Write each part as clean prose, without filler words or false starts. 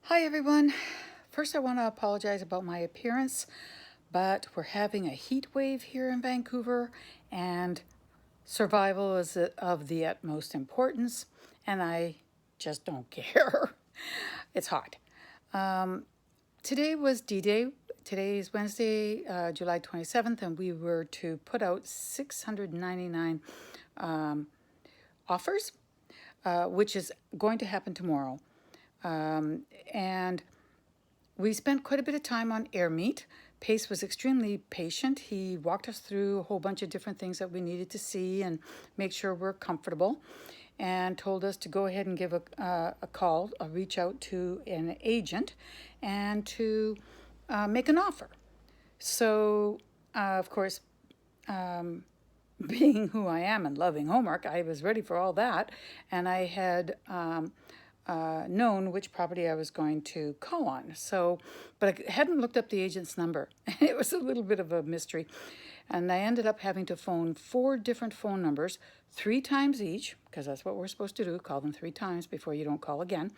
Hi everyone. First I want to apologize about my appearance, but we're having a heat wave here in Vancouver and survival is of the utmost importance and I just don't care. It's hot. Today was D-Day. Today is Wednesday, July 27th, and we were to put out 699 offers, which is going to happen tomorrow. And we spent quite a bit of time on air meat. Pace was extremely patient. He walked us through a whole bunch of different things that we needed to see and make sure we're comfortable, and told us to go ahead and give a call, reach out to an agent, and to make an offer. So, of course, being who I am and loving homework, I was ready for all that, and I had known which property I was going to call on. So, but I hadn't looked up the agent's number. It was a little bit of a mystery. And I ended up having to phone 4 different phone numbers, 3 times each, because that's what we're supposed to do, call them 3 times before you don't call again.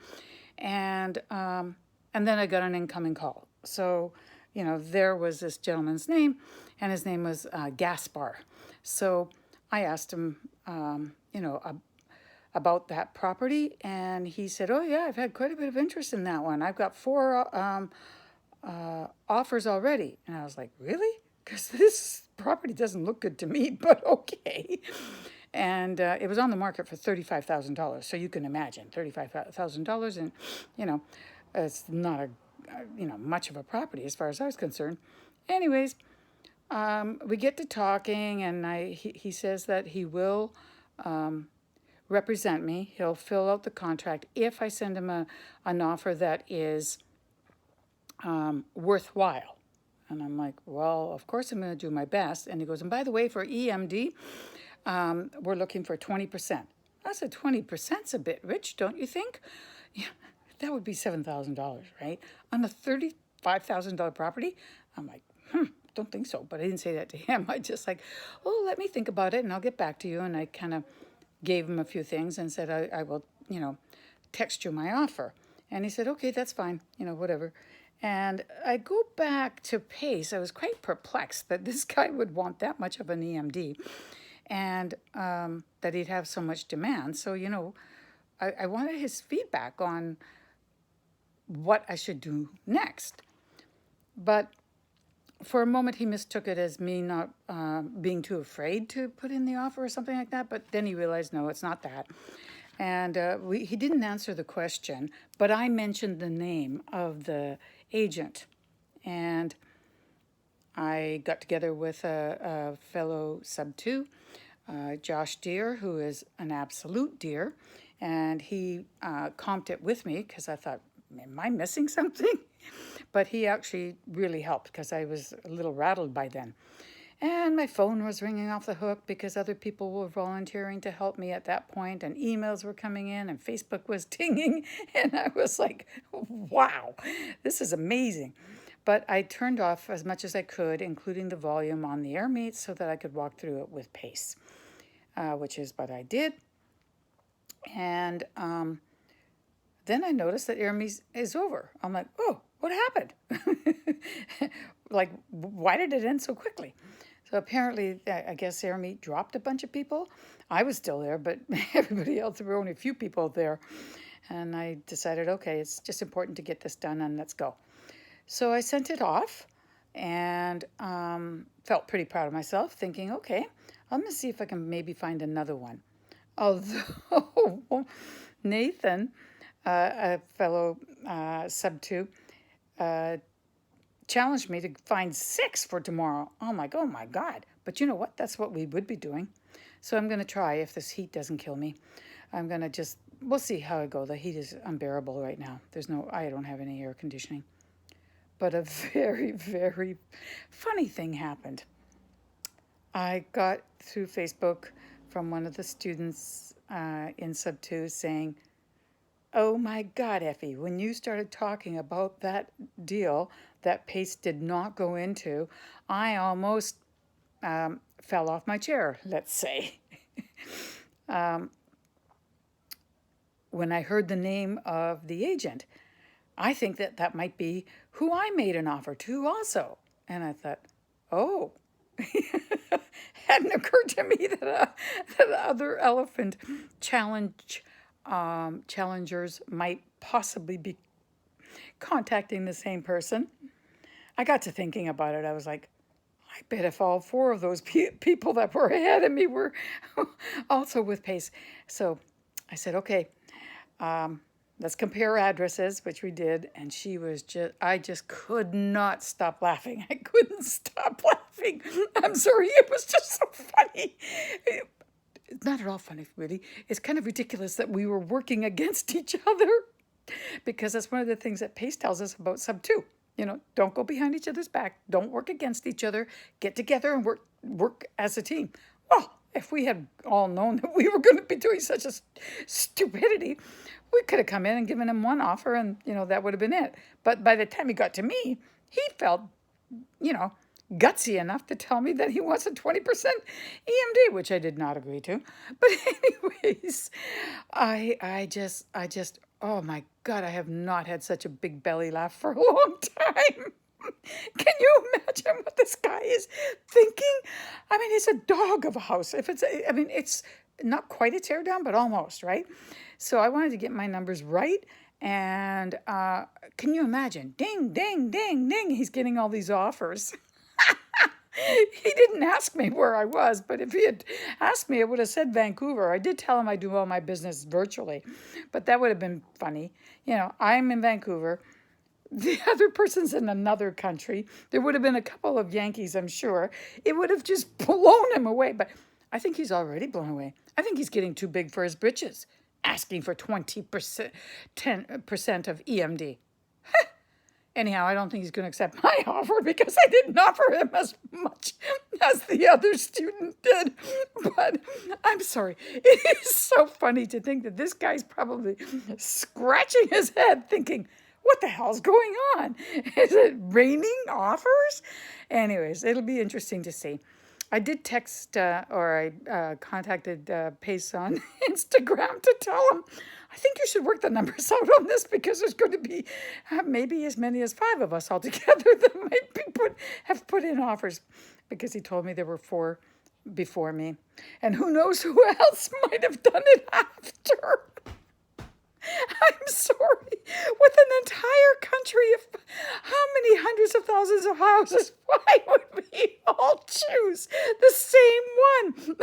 And then I got an incoming call. So, there was this gentleman's name, and his name was Gaspar. So I asked him, about that property, and he said, "Oh yeah, I've had quite a bit of interest in that one. I've got 4 offers already." And I was like, "Really? Because this property doesn't look good to me, but okay." And it was on the market for $35,000. So you can imagine $35,000, and you know, it's not a much of a property as far as I was concerned. Anyways, we get to talking, and he says that he will represent me. He'll fill out the contract if I send him an offer that is worthwhile. And I'm like, well, of course I'm going to do my best. And he goes, and by the way, for EMD, we're looking for 20%. I said, 20%'s a bit rich, don't you think? Yeah, that would be $7,000, right? On a $35,000 property? I'm like, don't think so. But I didn't say that to him. I just like, oh, let me think about it and I'll get back to you. And I kind of gave him a few things and said, I will, text you my offer. And he said, okay, that's fine, whatever. And I go back to Pace. I was quite perplexed that this guy would want that much of an EMD and that he'd have so much demand. So, I wanted his feedback on what I should do next. But for a moment, he mistook it as me not being too afraid to put in the offer or something like that. But then he realized, no, it's not that. And he didn't answer the question, but I mentioned the name of the agent. And I got together with a fellow sub-2, Josh Deere, who is an absolute dear. And he comped it with me because I thought, am I missing something? But he actually really helped because I was a little rattled by then. And my phone was ringing off the hook because other people were volunteering to help me at that point, and emails were coming in, and Facebook was dinging. And I was like, wow, this is amazing. But I turned off as much as I could, including the volume on the air meet, so that I could walk through it with pace, which is what I did. And then I noticed that air meet is over. I'm like, oh, what happened? Like, why did it end so quickly? So apparently, I guess air meet dropped a bunch of people. I was still there, but everybody else, there were only a few people there. And I decided, okay, it's just important to get this done and let's go. So I sent it off and felt pretty proud of myself, thinking, okay, I'm going to see if I can maybe find another one. Although Nathan, a fellow sub-2, challenged me to find 6 for tomorrow. Oh my God. But you know what? That's what we would be doing. So I'm going to try if this heat doesn't kill me. I'm going to we'll see how it goes. The heat is unbearable right now. I don't have any air conditioning. But a very, very funny thing happened. I got through Facebook from one of the students in Sub 2 saying, oh my God, Effie, when you started talking about that deal that Pace did not go into, I almost fell off my chair, let's say. When I heard the name of the agent, I think that that might be who I made an offer to also. And I thought, oh, hadn't occurred to me that other elephant challengers might possibly be contacting the same person. I got to thinking about it. I was like, I bet if all four of those people that were ahead of me were also with Pace. So I said, okay, let's compare addresses, which we did. And I just could not stop laughing. I couldn't stop laughing. I'm sorry, it was just so funny. It's not at all funny, really. It's kind of ridiculous that we were working against each other, because that's one of the things that Pace tells us about sub 2. Don't go behind each other's back. Don't work against each other. Get together and work as a team. Well, if we had all known that we were going to be doing such a stupidity, we could have come in and given him one offer, and that would have been it. But by the time he got to me, he felt, gutsy enough to tell me that he wants a 20% EMD, which I did not agree to. But anyways, I just, oh my God, I have not had such a big belly laugh for a long time. Can you imagine what this guy is thinking? I mean, it's a dog of a house. It's not quite a teardown, but almost, right? So I wanted to get my numbers right. And can you imagine? Ding, ding, ding, ding. He's getting all these offers. He didn't ask me where I was, but if he had asked me, I would have said Vancouver. I did tell him I do all my business virtually, but that would have been funny. I'm in Vancouver. The other person's in another country. There would have been a couple of Yankees, I'm sure. It would have just blown him away, but I think he's already blown away. I think he's getting too big for his britches, asking for 10% of EMD. Anyhow, I don't think he's going to accept my offer, because I didn't offer him as much as the other student did. But I'm sorry. It is so funny to think that this guy's probably scratching his head thinking, what the hell's going on? Is it raining offers? Anyways, it'll be interesting to see. I did text or I contacted Pace on Instagram to tell him, I think you should work the numbers out on this, because there's going to be maybe as many as 5 of us altogether that might have put in offers, because he told me there were 4 before me. And who knows who else might have done it after. I'm sorry. With an entire country of how many hundreds of thousands of houses, why would we all choose the same one?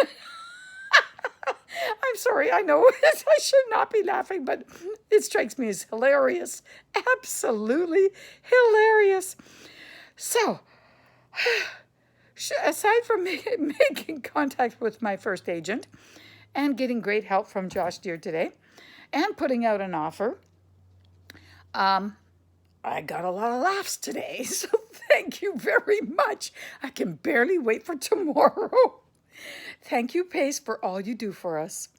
I'm sorry, I know I should not be laughing, but it strikes me as hilarious. Absolutely hilarious. So, aside from making contact with my first agent and getting great help from Josh Deere today and putting out an offer, I got a lot of laughs today. So thank you very much. I can barely wait for tomorrow. Thank you, Pace, for all you do for us.